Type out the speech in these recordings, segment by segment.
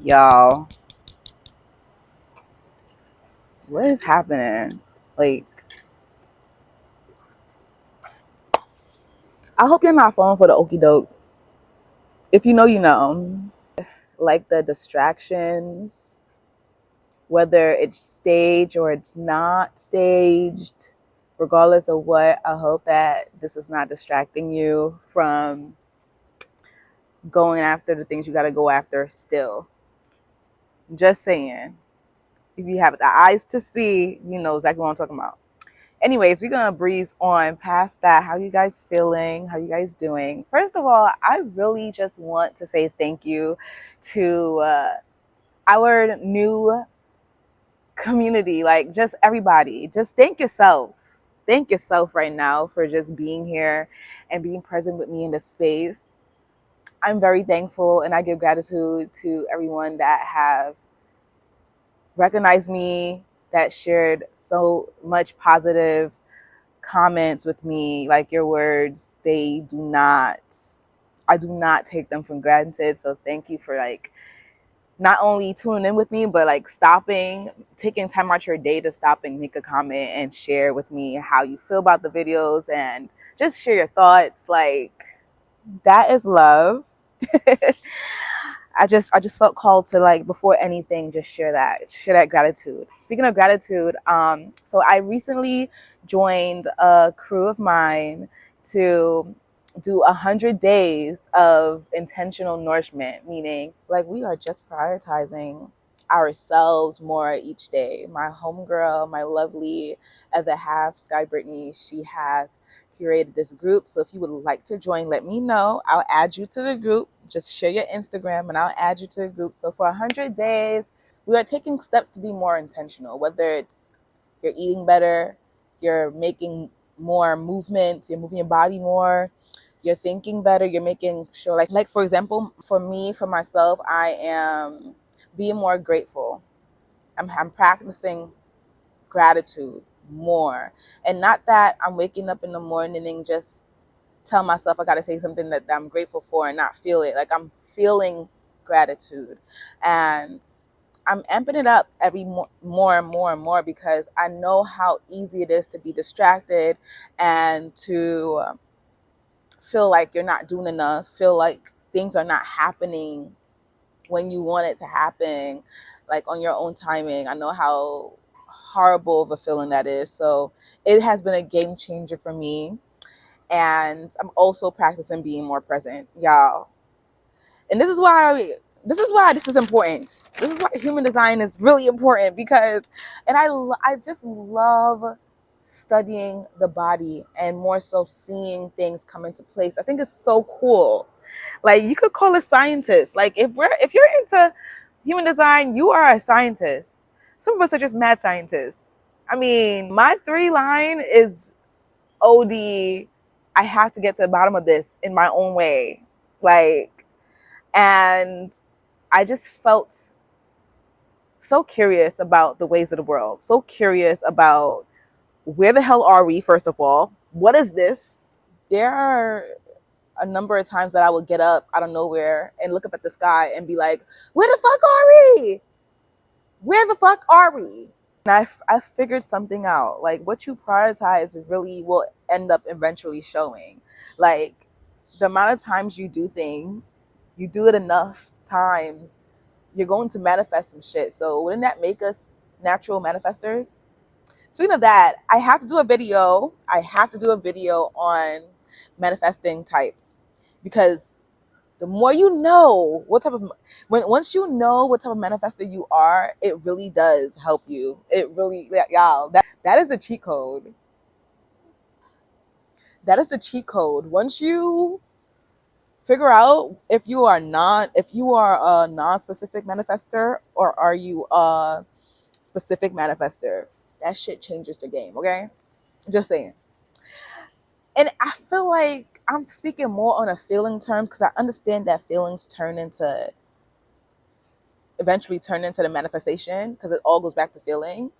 Y'all, what is happening? Like, I hope you're not falling for the okey doke. If you know, you know. Like the distractions, whether it's staged or it's not staged, regardless of what, I hope that this is not distracting you from going after the things you got to go after still. Just saying. If you have the eyes to see, you know exactly what I'm talking about. Anyways, we're gonna breeze on past that. How you guys feeling? How you guys doing? First of all, I really just want to say thank you to our new community, like just everybody. Just thank yourself right now for just being here and being present with me in this space. I'm very thankful, and I give gratitude to everyone that have recognized me, that shared so much positive comments with me. Like, your words, I do not take them for granted. So thank you for like not only tuning in with me, but like stopping, taking time out your day to stop and make a comment and share with me how you feel about the videos and just share your thoughts. Like, that is love. I just felt called to, like, before anything, just share that gratitude. Speaking of gratitude, so I recently joined a crew of mine to do 100 days of intentional nourishment, meaning like we are just prioritizing ourselves more each day. My homegirl, my lovely other half, Sky Brittany, she has curated this group. So if you would like to join, let me know. I'll add you to the group. Just share your Instagram and I'll add you to the group. So for 100 days, we are taking steps to be more intentional, whether it's you're eating better, you're making more movements, you're moving your body more, you're thinking better, you're making sure, like for example, for me, for myself, I am being more grateful. I'm practicing gratitude more. And not that I'm waking up in the morning and just tell myself I got to say something that I'm grateful for and not feel it. Like, I'm feeling gratitude. And I'm amping it up every more and more and more, because I know how easy it is to be distracted and to feel like you're not doing enough, feel like things are not happening when you want it to happen, like on your own timing. I know how horrible of a feeling that is. So it has been a game changer for me. And I'm also practicing being more present, y'all. And this is why this is important. This is why human design is really important, because, and I just love studying the body and more so seeing things come into place. I think it's so cool. Like, you could call a scientist. Like, if you're into human design, you are a scientist. Some of us are just mad scientists. I mean, my 3 line is OD. I have to get to the bottom of this in my own way. Like, and I just felt so curious about the ways of the world, so curious about where the hell are we, first of all? What is this? There are a number of times that I would get up out of nowhere and look up at the sky and be like, where the fuck are we? Where the fuck are we? And I figured something out. Like, what you prioritize really will end up eventually showing. Like, the amount of times you do things, you do it enough times, you're going to manifest some shit. So wouldn't that make us natural manifestors? Speaking of that, I have to do a video. I have to do a video on manifesting types, because the more you know what type of once you know what type of manifestor you are, it really does help you. It really, y'all, that is a cheat code. That is the cheat code. Once you figure out if you are a non-specific manifester or are you a specific manifester, that shit changes the game. Okay, just saying. And I feel like I'm speaking more on a feeling terms, because I understand that feelings eventually turn into the manifestation, because it all goes back to feeling.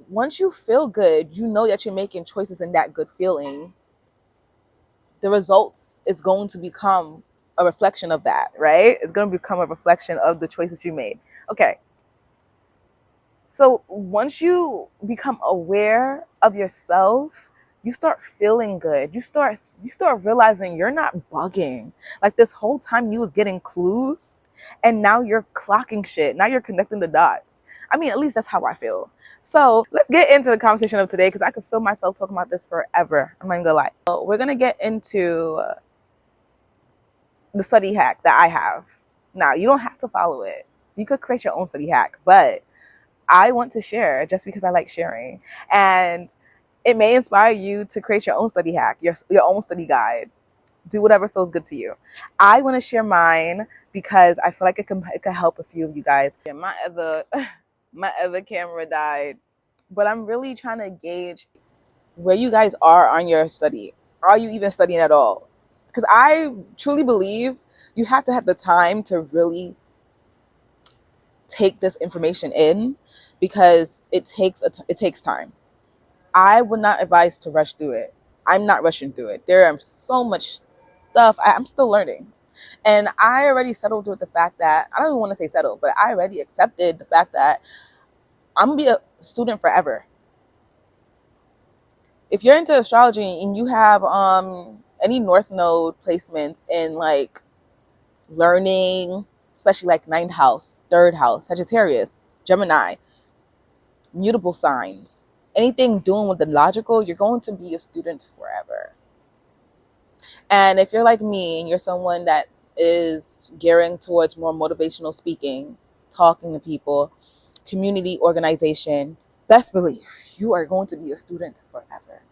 Once you feel good, you know that you're making choices in that good feeling. The results is going to become a reflection of that, right? It's going to become a reflection of the choices you made. Okay. So once you become aware of yourself, you start feeling good. You start realizing you're not bugging. Like this whole time you was getting clues and now you're clocking shit. Now you're connecting the dots. I mean, at least that's how I feel. So let's get into the conversation of today because I could feel myself talking about this forever. I'm not gonna lie. So we're gonna get into the study hack that I have. Now, you don't have to follow it. You could create your own study hack, but I want to share just because I like sharing. And it may inspire you to create your own study hack, your own study guide. Do whatever feels good to you. I want to share mine because I feel like it can help a few of you guys. Yeah, my other camera died, but I'm really trying to gauge where you guys are on your study. Are you even studying at all? Because I truly believe you have to have the time to really take this information in because it takes time. I would not advise to rush through it. I'm not rushing through it. There are so much stuff I'm still learning. And I already settled with the fact that, I don't even want to say settled, but I already accepted the fact that I'm going to be a student forever. If you're into astrology and you have any North Node placements in like learning, especially like ninth house, third house, Sagittarius, Gemini, mutable signs, anything doing with the logical, you're going to be a student forever. And if you're like me and you're someone that is gearing towards more motivational speaking, talking to people, community organization, best believe you are going to be a student forever.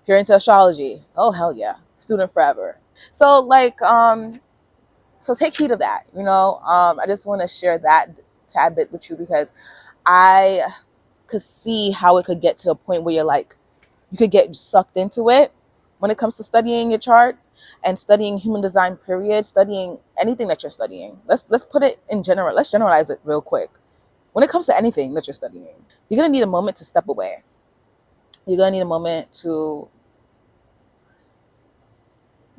If you're into astrology, oh hell yeah, student forever. So like so take heed of that, you know. I just want to share that tad bit with you because I could see how it could get to a point where you're like, you could get sucked into it when it comes to studying your chart and studying human design period, studying anything that you're studying. Let's put it in general. Let's generalize it real quick. When it comes to anything that you're studying, you're going to need a moment to step away. You're going to need a moment to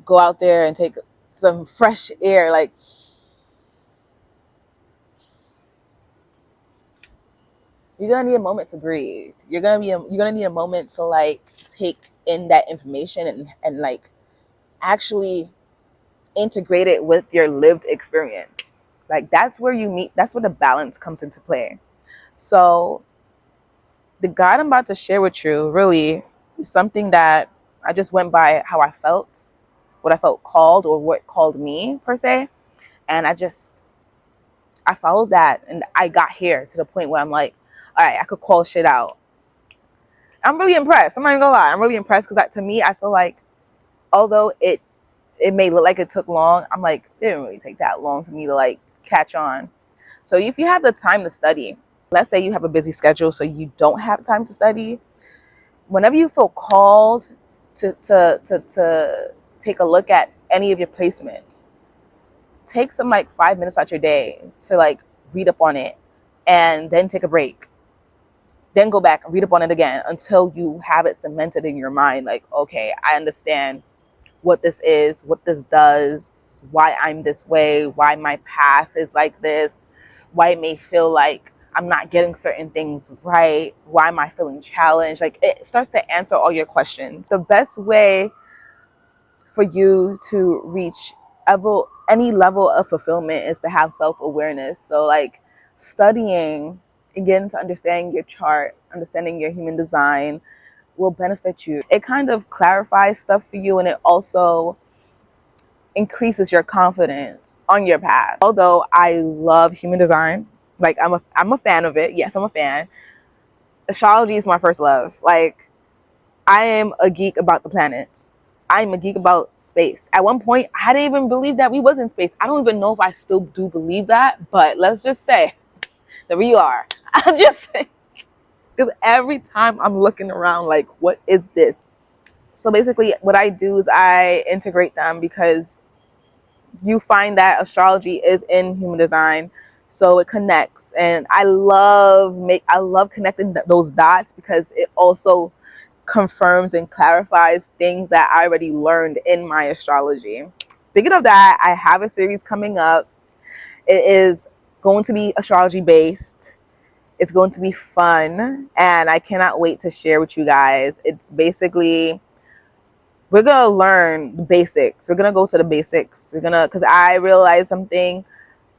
go out there and take some fresh air. Like, you're gonna need a moment to breathe. You're gonna need a moment to like take in that information and like actually integrate it with your lived experience. Like that's where the balance comes into play. So the guide I'm about to share with you really is something that I just went by how I felt, what I felt called or what called me per se. And I followed that and I got here to the point where I'm like, all right, I could call shit out. I'm really impressed. I'm not even gonna lie. I'm really impressed because to me, I feel like although it may look like it took long, I'm like, it didn't really take that long for me to like catch on. So if you have the time to study, let's say you have a busy schedule so you don't have time to study, whenever you feel called to take a look at any of your placements, take some like 5 minutes out your day to like read up on it and then take a break. Then go back and read up on it again until you have it cemented in your mind. Like, okay, I understand what this is, what this does, why I'm this way, why my path is like this, why it may feel like I'm not getting certain things right, why am I feeling challenged? Like it starts to answer all your questions. The best way for you to reach any level of fulfillment is to have self-awareness. So like studying and getting to understanding your chart, understanding your human design will benefit you. It kind of clarifies stuff for you and it also increases your confidence on your path. Although I love human design, like I'm a fan of it. Yes, I'm a fan. Astrology is my first love. Like I am a geek about the planets. I'm a geek about space. At one point, I didn't even believe that we was in space. I don't even know if I still do believe that, but let's just say that we are. I'll just say, because every time I'm looking around like, what is this? So basically what I do is I integrate them because you find that astrology is in human design. So it connects. And I love connecting those dots because it also confirms and clarifies things that I already learned in my astrology. speaking of that, I have a series coming up. It is going to be astrology based. It's going to be fun, and I cannot wait to share with you guys. It's basically, we're going to learn the basics. We're going to go to the basics. Because I realized something,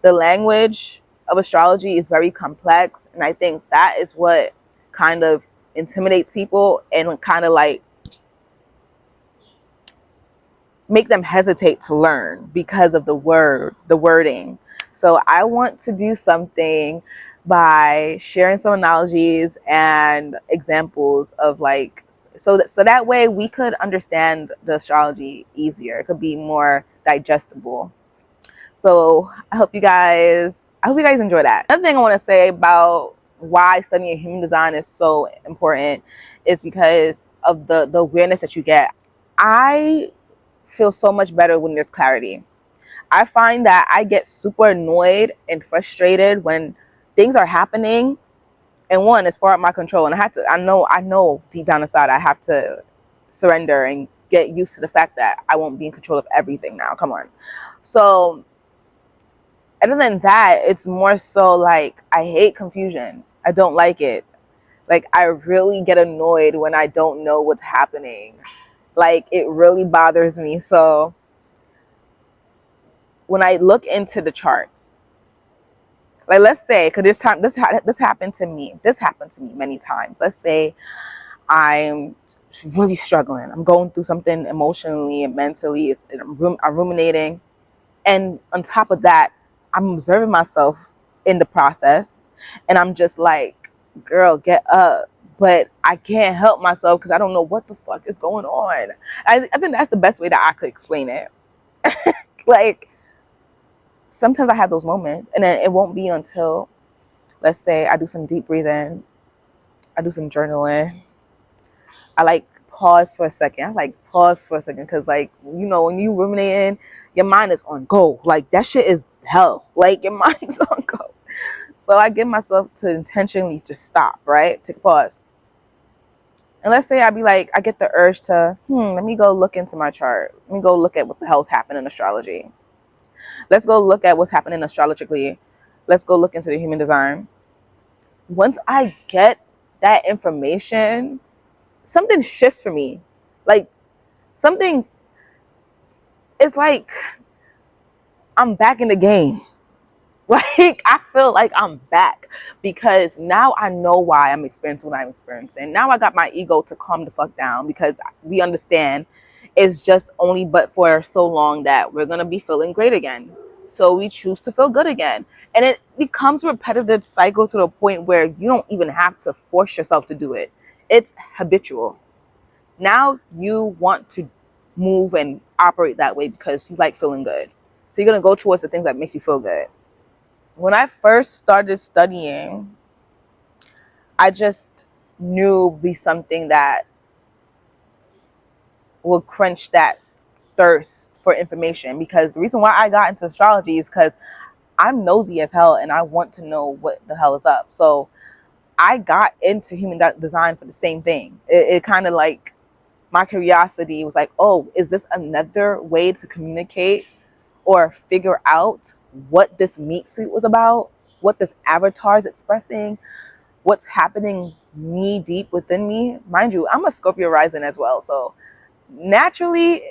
the language of astrology is very complex, and I think that is what kind of intimidates people and kind of like make them hesitate to learn because of the wording. So I want to do something by sharing some analogies and examples of like, so that way we could understand the astrology easier. It could be more digestible. So I hope you guys enjoy that. Another thing I want to say about why studying human design is so important is because of the awareness that you get. I feel so much better when there's clarity. I find that I get super annoyed and frustrated when things are happening and one is far out of my control, and I know deep down inside I have to surrender and get used to the fact that I won't be in control of everything now. Come on. So other than that, it's more so like I hate confusion. I don't like it. Like I really get annoyed when I don't know what's happening. Like it really bothers me. So when I look into the charts, like let's say, because this happened to me. This happened to me many times. Let's say I'm really struggling. I'm going through something emotionally and mentally. I'm ruminating, and on top of that, I'm observing myself in the process, and I'm just like, "Girl, get up." But I can't help myself because I don't know what the fuck is going on. I think that's the best way that I could explain it. Like, sometimes I have those moments, and then it won't be until, let's say, I do some deep breathing, I do some journaling. I like pause for a second. Because, like, you know, when you ruminating, your mind is on go. Like, that shit is hell. Like, your mind is on go. So I give myself to intentionally just stop, right? Take a pause. And let's say I get the urge to, let me go look into my chart. Let me go look at what the hell's happening in astrology. Let's go look at what's happening astrologically. Let's go look into the human design. Once I get that information, something shifts for me. Like something, it's like I'm back in the game. Like I feel like I'm back because now I know why I'm experiencing what I'm experiencing. Now I got my ego to calm the fuck down because we understand it's just only but for so long that we're going to be feeling great again. So we choose to feel good again. And it becomes a repetitive cycle to the point where you don't even have to force yourself to do it. It's habitual. Now you want to move and operate that way because you like feeling good. So you're going to go towards the things that make you feel good. When I first started studying, I just knew it would be something that would quench that thirst for information, because the reason why I got into astrology is because I'm nosy as hell and I want to know what the hell is up. So I got into human design for the same thing. It kind of like my curiosity was like, oh, is this another way to communicate or figure out what this meat suit was about, what this avatar is expressing, what's happening knee deep within me. Mind you, I'm a Scorpio rising as well. So naturally,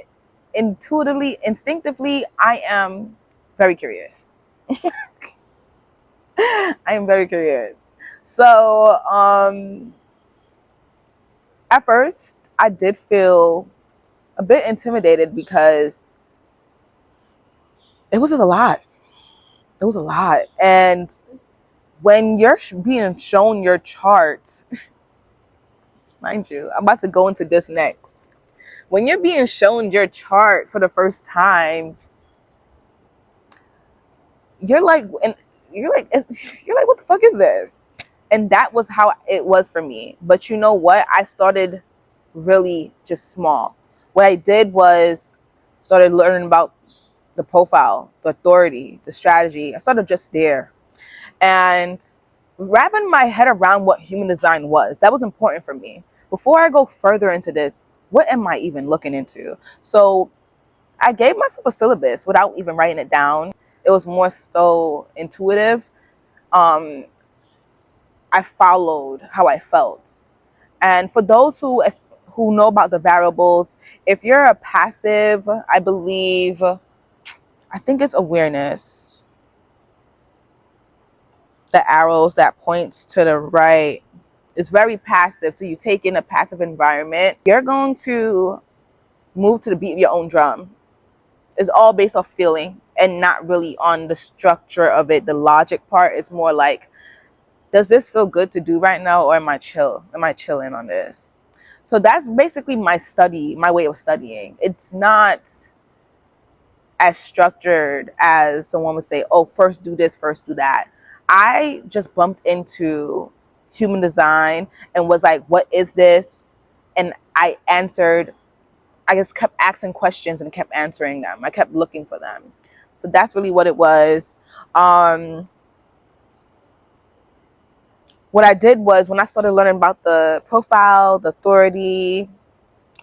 intuitively, instinctively, I am very curious. I am very curious. So at first, I did feel a bit intimidated because it was just a lot. It was a lot. And when you're being shown your chart, mind you, I'm about to go into this next. When you're being shown your chart for the first time, you're like, what the fuck is this? And that was how it was for me. But you know what? I started really just small. What I did was started learning about the profile, the authority, the strategy. I started just there. And wrapping my head around what human design was, that was important for me. Before I go further into this, what am I even looking into? So I gave myself a syllabus without even writing it down. It was more so intuitive. Um, I followed how I felt. And for those who know about the variables, if you're a passive, I believe, I think it's awareness. The arrows that points to the right is very passive. So you take in a passive environment, you're going to move to the beat of your own drum. It's all based off feeling and not really on the structure of it. The logic part is more like, does this feel good to do right now, or am I chill? Am I chilling on this? So that's basically my way of studying. It's not as structured as someone would say, oh, first do this, first do that. I just bumped into human design and was like, what is this? And I answered, I just kept asking questions and kept answering them. I kept looking for them. So that's really what it was. What I did was, when I started learning about the profile, the authority,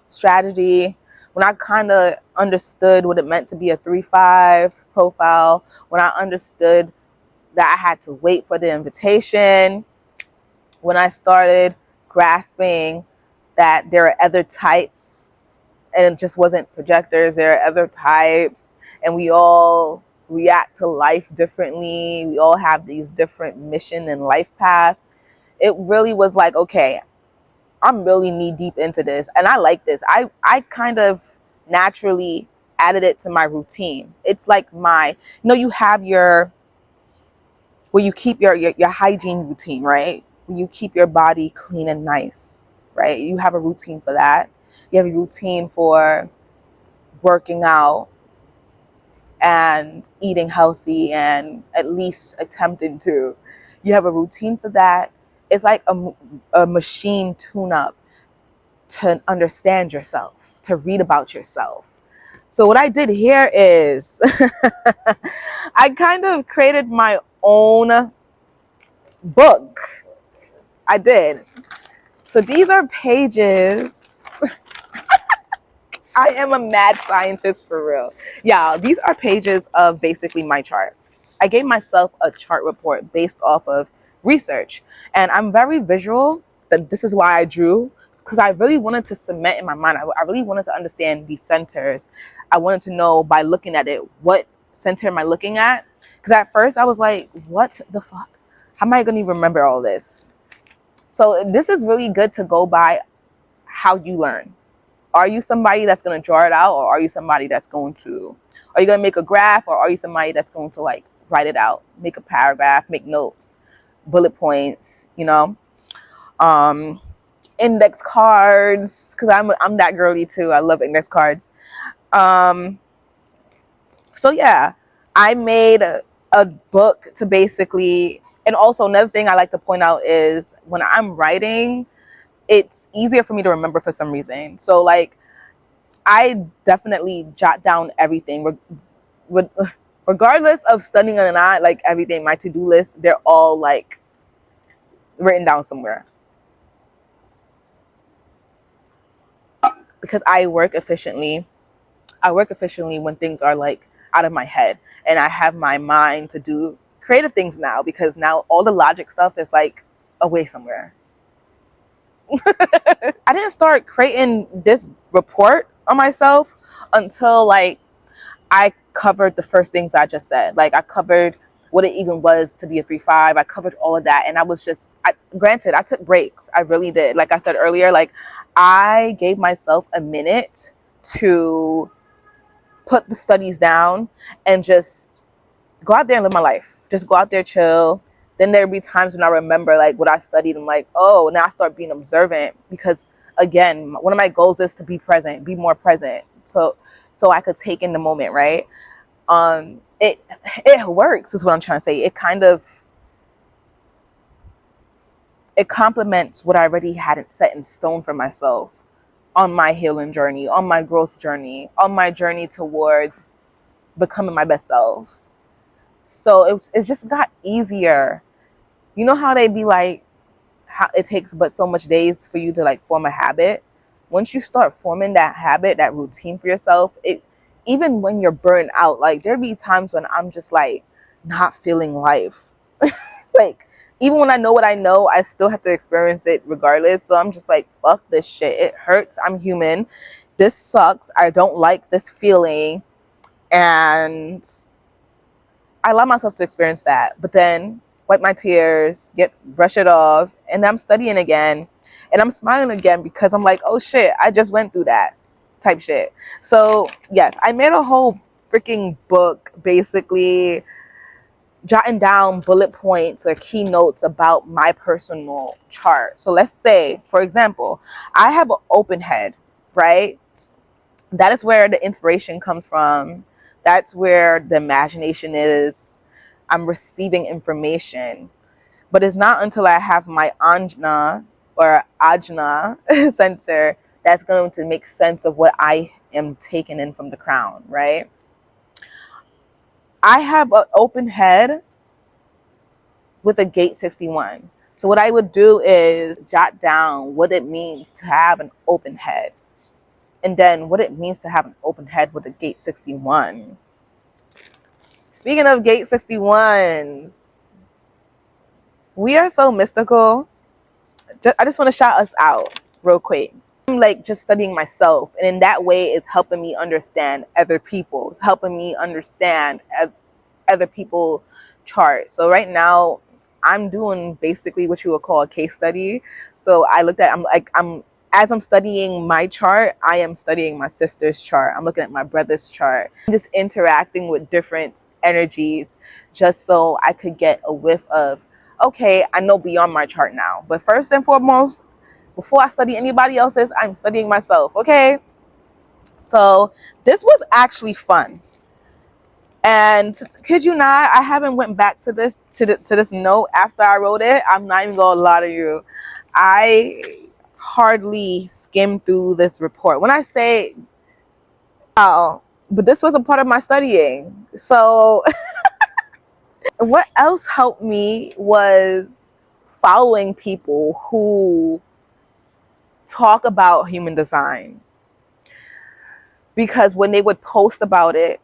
strategy, when I kind of understood what it meant to be a 3-5 profile, when I understood that I had to wait for the invitation, when I started grasping that there are other types and it just wasn't projectors, there are other types, and we all react to life differently. We all have these different mission and life path. It really was like, okay, I'm really knee deep into this and I like this. I kind of naturally added it to my routine. It's like you have your, where you keep your hygiene routine, right? Where you keep your body clean and nice, right? You have a routine for that. You have a routine for working out and eating healthy and at least attempting to. You have a routine for that. It's like a machine tune-up to understand yourself, to read about yourself. So what I did here is I kind of created my own book. I did. So these are pages. I am a mad scientist for real. Yeah, these are pages of basically my chart. I gave myself a chart report based off of research. And I'm very visual. That this is why I drew, because I really wanted to cement in my mind. I really wanted to understand these centers. I wanted to know by looking at it, what center am I looking at? Because at first I was like, what the fuck? How am I going to remember all this? So this is really good to go by how you learn. Are you somebody that's going to draw it out, or are you somebody that's going to, are you going to make a graph, or are you somebody that's going to like write it out, make a paragraph, make notes, bullet points, index cards, because I'm that girly too. I love index cards. So yeah, I made a book to basically, and also another thing I like to point out is when I'm writing, it's easier for me to remember for some reason. So like, I definitely jot down everything, regardless of studying or not. Like everything, my to-do list, they're all like written down somewhere, because I work efficiently. I work efficiently when things are like out of my head, and I have my mind to do creative things now, because now all the logic stuff is like away somewhere. I didn't start creating this report on myself until like I covered the first things I just said. Like I covered what it even was to be a 3-5. I covered all of that. And I was just, granted, I took breaks. I really did. Like I said earlier, like I gave myself a minute to put the studies down and just go out there and live my life. Just go out there, chill. Then there'd be times when I remember like what I studied. I'm like, oh, now I start being observant, because again, one of my goals is to be present, be more present. So I could take in the moment, right? It works, is what I'm trying to say. It complements what I already had set in stone for myself on my healing journey, on my growth journey, on my journey towards becoming my best self. So it's just got easier. You know how they be like, how it takes but so much days for you to like form a habit? Once you start forming that habit, that routine for yourself, even when you're burnt out, like there be times when I'm just like not feeling life. Like even when I know what I know, I still have to experience it regardless. So I'm just like, fuck this shit. It hurts. I'm human. This sucks. I don't like this feeling. And I allow myself to experience that. But then wipe my tears, brush it off, and I'm studying again. And I'm smiling again because I'm like, oh shit, I just went through that type shit. So yes, I made a whole freaking book basically jotting down bullet points or keynotes about my personal chart. So let's say, for example, I have an open head, right? That is where the inspiration comes from. That's where the imagination is. I'm receiving information. But it's not until I have my Ajna or Ajna center that's going to make sense of what I am taking in from the crown, right? I have an open head with a gate 61. So what I would do is jot down what it means to have an open head, and then what it means to have an open head with a gate 61. Speaking of gate 61s, we are so mystical. I just want to shout us out real quick. I'm like just studying myself, and in that way it's helping me understand other people. It's helping me understand other people chart. So right now I'm doing basically what you would call a case study. So I'm as I'm studying my chart, I am studying my sister's chart. I'm looking at my brother's chart. I'm just interacting with different energies just so I could get a whiff of, okay, I know beyond my chart now. But first and foremost, before I study anybody else's, I'm studying myself, okay? So this was actually fun. And kid you not, I haven't went back to this note after I wrote it. I'm not even gonna lie to you. I hardly skimmed through this report. When I say, oh, but this was a part of my studying. So what else helped me was following people who talk about human design. Because when they would post about it,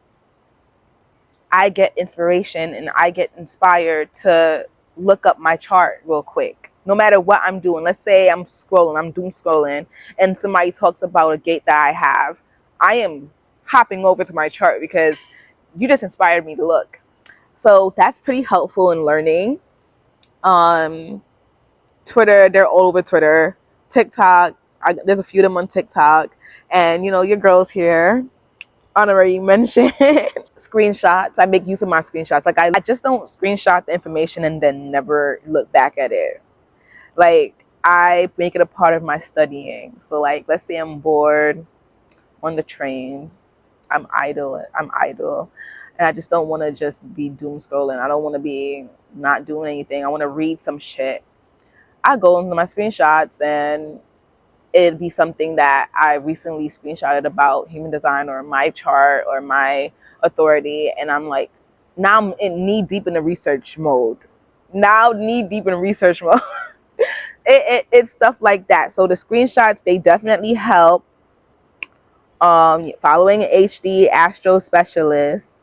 I get inspiration and I get inspired to look up my chart real quick. No matter what I'm doing. Let's say I'm doom scrolling, and somebody talks about a gate that I have. I am hopping over to my chart because you just inspired me to look. So that's pretty helpful in learning. Twitter, they're all over Twitter. TikTok, there's a few of them on TikTok. And, you know, your girls here, honorary mention. Screenshots. I make use of my screenshots. Like I just don't screenshot the information and then never look back at it. Like I make it a part of my studying. So like let's say I'm bored on the train. I'm idle. And I just don't want to just be doom scrolling. I don't want to be not doing anything. I want to read some shit. I go into my screenshots and it'd be something that I recently screenshotted about human design or my chart or my authority. And I'm like, now I'm knee deep in the research mode. It's stuff like that. So the screenshots, they definitely help. Following an HD astro specialist.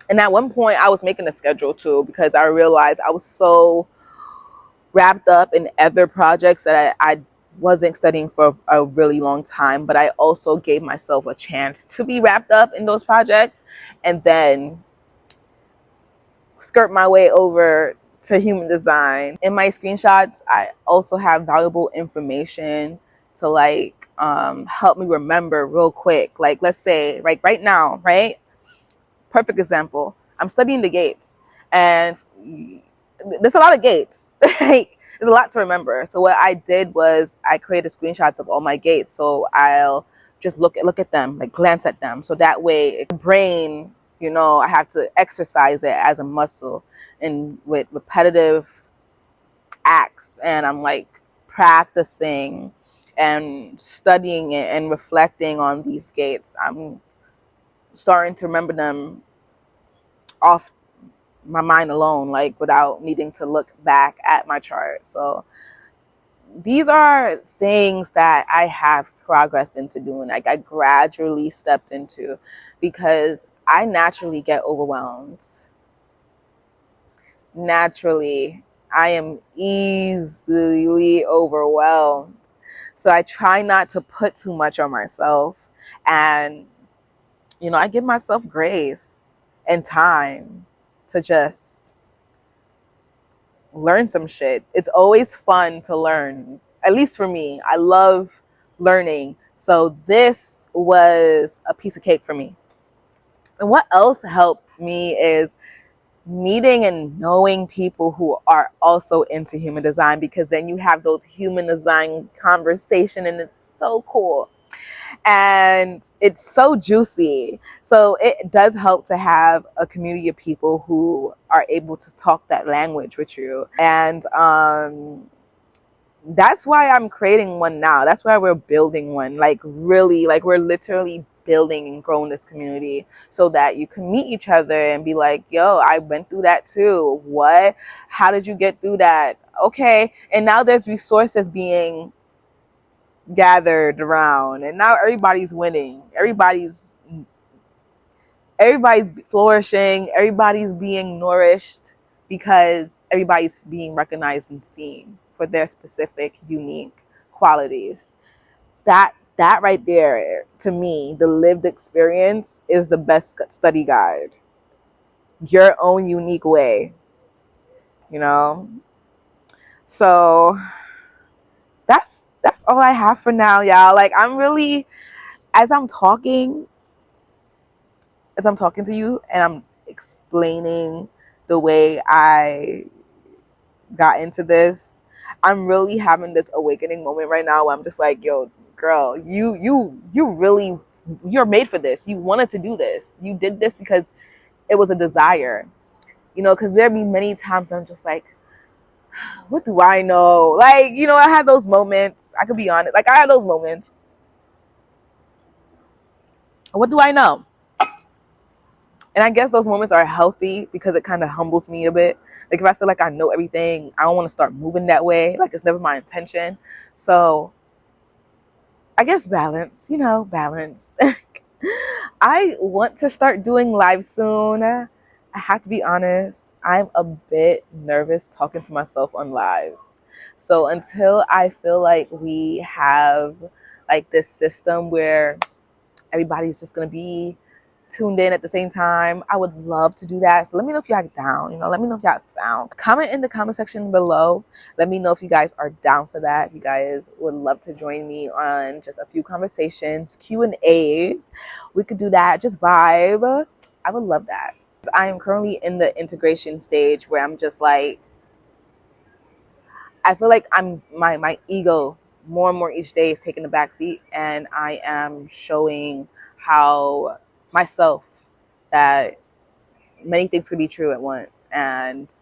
And at one point I was making a schedule too because I realized I was so wrapped up in other projects that I wasn't studying for a really long time, but I also gave myself a chance to be wrapped up in those projects and then skirt my way over to human design. In my screenshots, I also have valuable information to like help me remember real quick. Like let's say right now, right? Perfect example. I'm studying the gates and there's a lot of gates. Like, there's a lot to remember. So what I did was I created screenshots of all my gates. So I'll just look at them, like glance at them. So that way, brain, you know, I have to exercise it as a muscle and with repetitive acts. And I'm like practicing and studying it and reflecting on these gates. I'm starting to remember them off my mind alone, like without needing to look back at my chart. So these are things that I have progressed into doing, like I gradually stepped into, because I naturally get overwhelmed. Naturally, I am easily overwhelmed. So I try not to put too much on myself. And, I give myself grace and time to just learn some shit. It's always fun to learn. At least for me, I love learning. So this was a piece of cake for me. And what else helped me is meeting and knowing people who are also into human design, because then you have those human design conversation and it's so cool and it's so juicy. So it does help to have a community of people who are able to talk that language with you. And that's why I'm creating one now. That's why we're building one. Like really, like we're literally building and growing this community so that you can meet each other and be like, yo, I went through that too. What? How did you get through that? Okay. And now there's resources being gathered around and now everybody's winning. Everybody's flourishing. Everybody's being nourished because everybody's being recognized and seen for their specific, unique qualities. That right there, to me, the lived experience is the best study guide. Your own unique way, you know. So that's all I have for now, y'all. Like I'm really, as I'm talking, to you, and I'm explaining the way I got into this, I'm really having this awakening moment right now where I'm just like, yo, girl, you really, you're made for this. You wanted to do this. You did this because it was a desire, because there be many times I'm just like, what do I know? Like, I had those moments. I could be honest. Like I had those moments. What do I know? And I guess those moments are healthy because it kind of humbles me a bit. Like if I feel like I know everything, I don't want to start moving that way. Like it's never my intention. So I guess balance, balance. I want to start doing live soon. I have to be honest. I'm a bit nervous talking to myself on lives. So until I feel like we have like this system where everybody's just going to be tuned in at the same time, I would love to do that. So let me know if y'all down. Let me know if y'all down. Comment in the comment section below. Let me know if you guys are down for that. If you guys would love to join me on just a few conversations, Q&As. We could do that. Just vibe. I would love that. I am currently in the integration stage where I'm just like, I feel like my ego more and more each day is taking the back seat, and I am showing how myself that many things could be true at once. And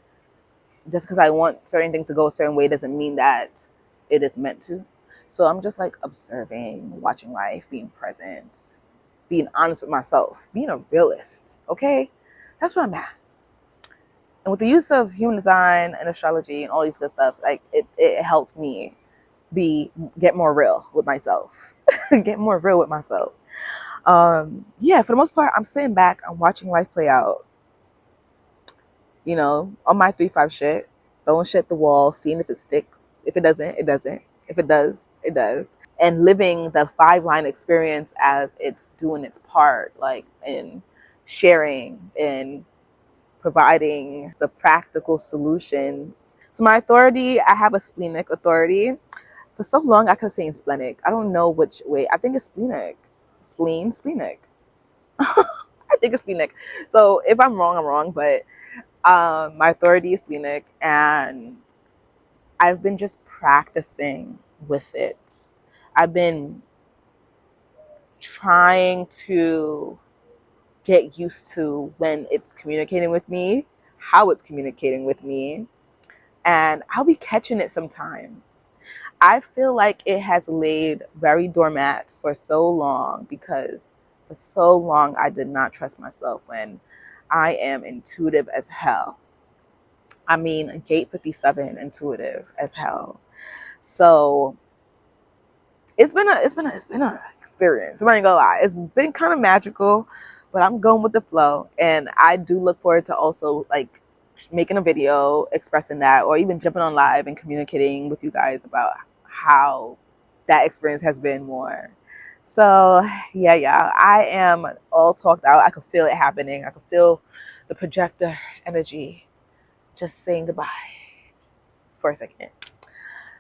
just because I want certain things to go a certain way doesn't mean that it is meant to. So I'm just like observing, watching life, being present, being honest with myself, being a realist. Okay, that's where I'm at. And with the use of human design and astrology and all these good stuff, like it helps me get more real with myself. Get more real with myself. Yeah, for the most part, I'm sitting back, I'm watching life play out, on my 3-5 shit, throwing shit at the wall, seeing if it sticks. If it doesn't, it doesn't. If it does, it does. And living the 5-line experience as it's doing its part, like in sharing and providing the practical solutions. So my authority, I have a splenic authority. For so long, I kept saying splenic. I don't know which way. I think it's splenic. Splenic. I think it's splenic. So if I'm wrong, I'm wrong. But my authority is splenic, and I've been just practicing with it. I've been trying to get used to when it's communicating with me, how it's communicating with me, and I'll be catching it sometimes. I feel like it has laid very dormant for so long because for so long I did not trust myself when I am intuitive as hell. I mean, gate 57 intuitive as hell. So it's been a experience. I'm not gonna lie. It's been kind of magical, but I'm going with the flow. And I do look forward to also like making a video expressing that, or even jumping on live and communicating with you guys about how that experience has been more. So yeah, I am all talked out. I could feel it happening. I could feel the projector energy just saying goodbye for a second.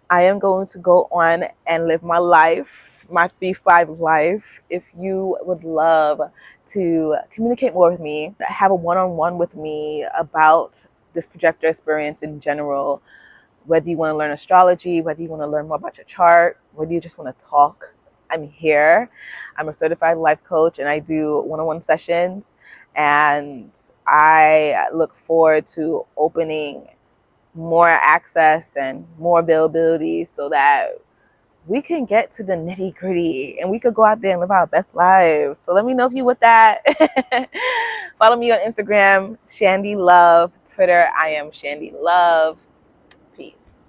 I am going to go on and live my life, my 3-5 life. If you would love to communicate more with me, have a one-on-one with me about this projector experience in general, whether you want to learn astrology, whether you want to learn more about your chart, whether you just want to talk, I'm here. I'm a certified life coach and I do one-on-one sessions. And I look forward to opening more access and more availability so that we can get to the nitty gritty and we could go out there and live our best lives. So let me know if you with that. Follow me on Instagram, Shandy Love. Twitter, I am Shandy Love. Peace.